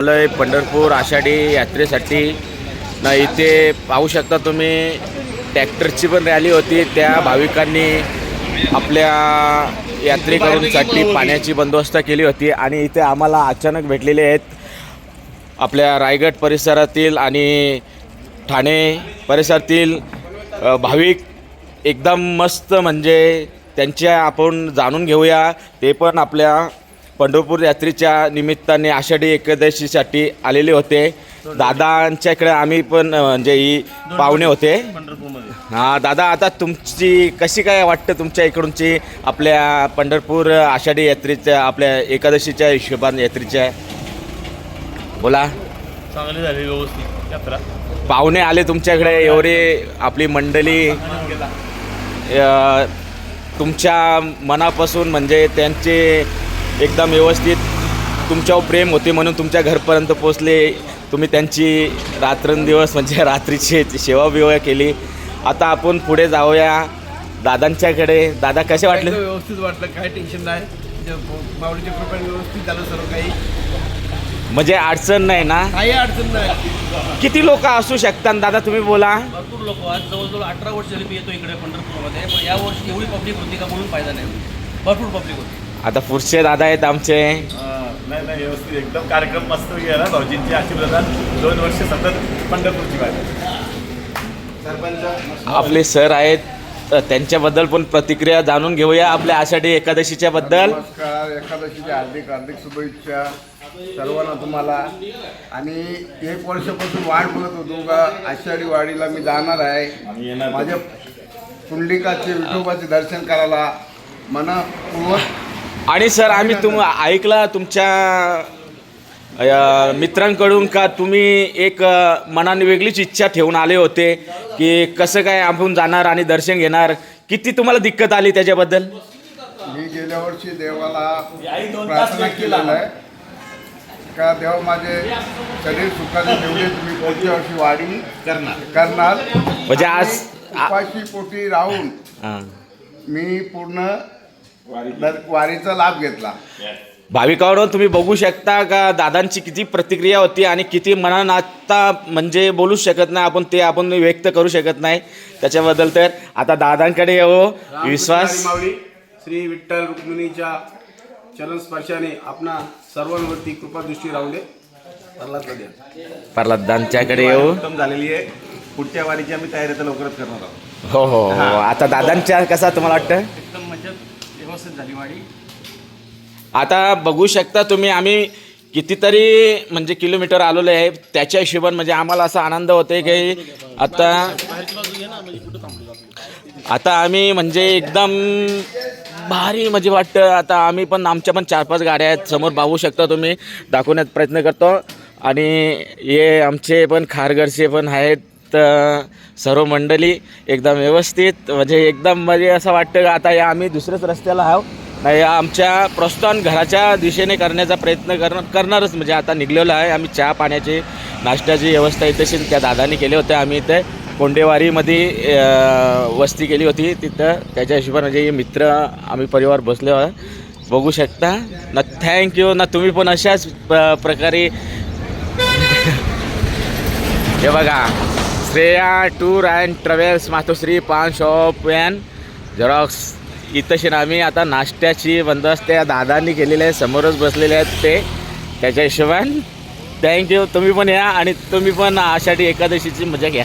आलोय पंढरपूर आषाढी यात्रेसाठी ना. इथे पाहू शकता तुम्ही ट्रॅक्टरची पण रॅली होती. त्या भाविकांनी आपल्या यात्रेकरूंसाठी पाण्याची बंदोबस्त केली होती आणि इथे आम्हाला अचानक भेटलेले आहेत आपल्या रायगड परिसरातील आणि ठाणे परिसरातील भाविक. एकदम मस्त, म्हणजे त्यांच्या आपण जाणून घेऊया. ते पण आपल्या पंढरपूर यात्रेच्या निमित्ताने आषाढी एकादशीसाठी आलेले होते. दादांच्याकडे आम्ही पण म्हणजे ही पाहुणे होते हां. दादा, आता तुमची कशी काय वाटतं तुमच्या इकडूनची आपल्या पंढरपूर आषाढी यात्रेच्या आपल्या एकादशीच्या हिशोबाने यात्रेच्या? बोला. चांगली झाली व्यवस्थित यात्रा. पाहुणे आले तुमच्याकडे एवढे, आपली मंडळी तुमच्या मनापासून म्हणजे त्यांचे एकदम व्यवस्थित तुमच्यावर प्रेम होते म्हणून तुमच्या घरपर्यंत पोचले. तुम्ही त्यांची रात्रंदिवस म्हणजे रात्रीची सेवा बिवा केली. आता आपण पुढे जाऊया दादांच्याकडे. दादा, कसे वाटले? व्यवस्थित वाटलं, काही टेन्शन नाही. माऊलीच्या कृपेने व्यवस्थित झालं सर्व काही. म्हणजे अडचण नाही ना? काही अडचण नाही. किती लोक असू शकतात दादा, तुम्ही बोला. भरपूर लोक. आज जवळजवळ 18 वर्ष झाली मी येतो इकडे पंढरपूरमध्ये, पण या वर्षी एवढी पब्लिक होती का म्हणून फायदा नाही. भरपूर पब्लिक होती. आता पुढचे दादा आहेत आमचे. नाही व्यवस्थित एकदम कार्यक्रम मस्त गेला. भाऊजींची आशीर्वादात 2 वर्ष सतत पंढरपूरची वाट. सरपंच आपले सर आहेत, त्यांच्याबद्दल पण प्रतिक्रिया जाणून घेऊया आपल्या आषाढी एकादशीच्या बद्दल. नमस्कार. एकादशीच्या हार्दिक शुभेच्छा सर्वांना तुम्हाला. आणि 1 वर्षापासून वाट बघत होतो का आषाढी वाडीला मी जाणार आहे. माझ्या पुंडलिकाचे विठोबाचे दर्शन करायला मनापूर्वक. आणि सर, आम्ही ऐकलं तुमच्या मित्रांकडून का तुम्ही एक मनाने वेगळीच इच्छा ठेवून आले होते की कसं काय आपण जाणार आणि दर्शन घेणार. किती तुम्हाला दिक्कत आली त्याच्याबद्दल? मी गेल्या वर्षी देवाला प्रार्थना केलेलं आहे का देव माझे शरीर सुखाने ठेवले, तुम्ही पुढच्या वर्षी वाडी करणार. म्हणजे आज उपाशी पोटी राहून हां, मी पूर्ण वारीचा लाभ घेतला. भाविकांवर तुम्ही बघू शकता का दादांची किती प्रतिक्रिया होती आणि किती मनानं आता म्हणजे बोलू शकत नाही आपण, ते आपण व्यक्त करू शकत नाही त्याच्याबद्दल. तर आता दादांकडे येऊ. विश्वास माऊली श्री विठ्ठल रुक्मिणीच्या चरण स्पर्शाने आपणा सर्वांवरती कृपा दृष्टी राहू दे. प्रल्हादांच्याकडे येऊ. उत्तम झालेली आहे. पुढच्या वारीची आम्ही तयारी तर लवकरच करणार आहोत. हो हो हो. आता दादांच्या कसा तुम्हाला वाटतं? एकदम मजेत व्यवस्थित झाली वाडी. आता बघू शकता तुम्ही, आम्ही कितीतरी म्हणजे किलोमीटर आलेलो आहे. त्याच्या हिशोबाने म्हणजे आम्हाला असा आनंद होते की आता आम्ही म्हणजे एकदम भारी म्हणजे वाटतं. आता आम्ही पण आमच्या पण 4-5 गाड्या आहेत समोर, पाहू शकता तुम्ही, दाखवण्याचा प्रयत्न करतो. आणि हे आमचे पण खारघरचे पण आहेत सर्व मंडळी एकदम व्यवस्थित. म्हणजे एकदम म्हणजे असं वाटतं का आता या आम्ही दुसऱ्याच रस्त्याला आहो नाही, आमच्या प्रस्थान घराच्या दिशेने करण्याचा प्रयत्न करणारच. म्हणजे आता निघलेलो आहे आम्ही. चहा पाण्याची नाश्त्याची व्यवस्था इथे त्या दादानी केली होते. आम्ही इथे कोंडेवारीमध्ये वस्ती केली होती तिथं. त्याच्या हिशोबाने म्हणजे मित्र आम्ही परिवार बसलो आहे, बघू शकता ना. थँक्यू ना. तुम्ही पण अशाच प्रकारे हे बघा, श्रेया टूर अँड ट्रॅव्हल्स, मातोश्री पान शॉप अँड झेरॉक्स. इथंशी आम्ही आता नाश्त्याची बंदोबस्त त्या दादांनी केलेले आहे, समोरच बसलेले आहेत ते. त्याच्या हिशोबाने थँक्यू. तुम्ही पण या आणि तुम्ही पण आषाढी एकादशीची मजा घ्या.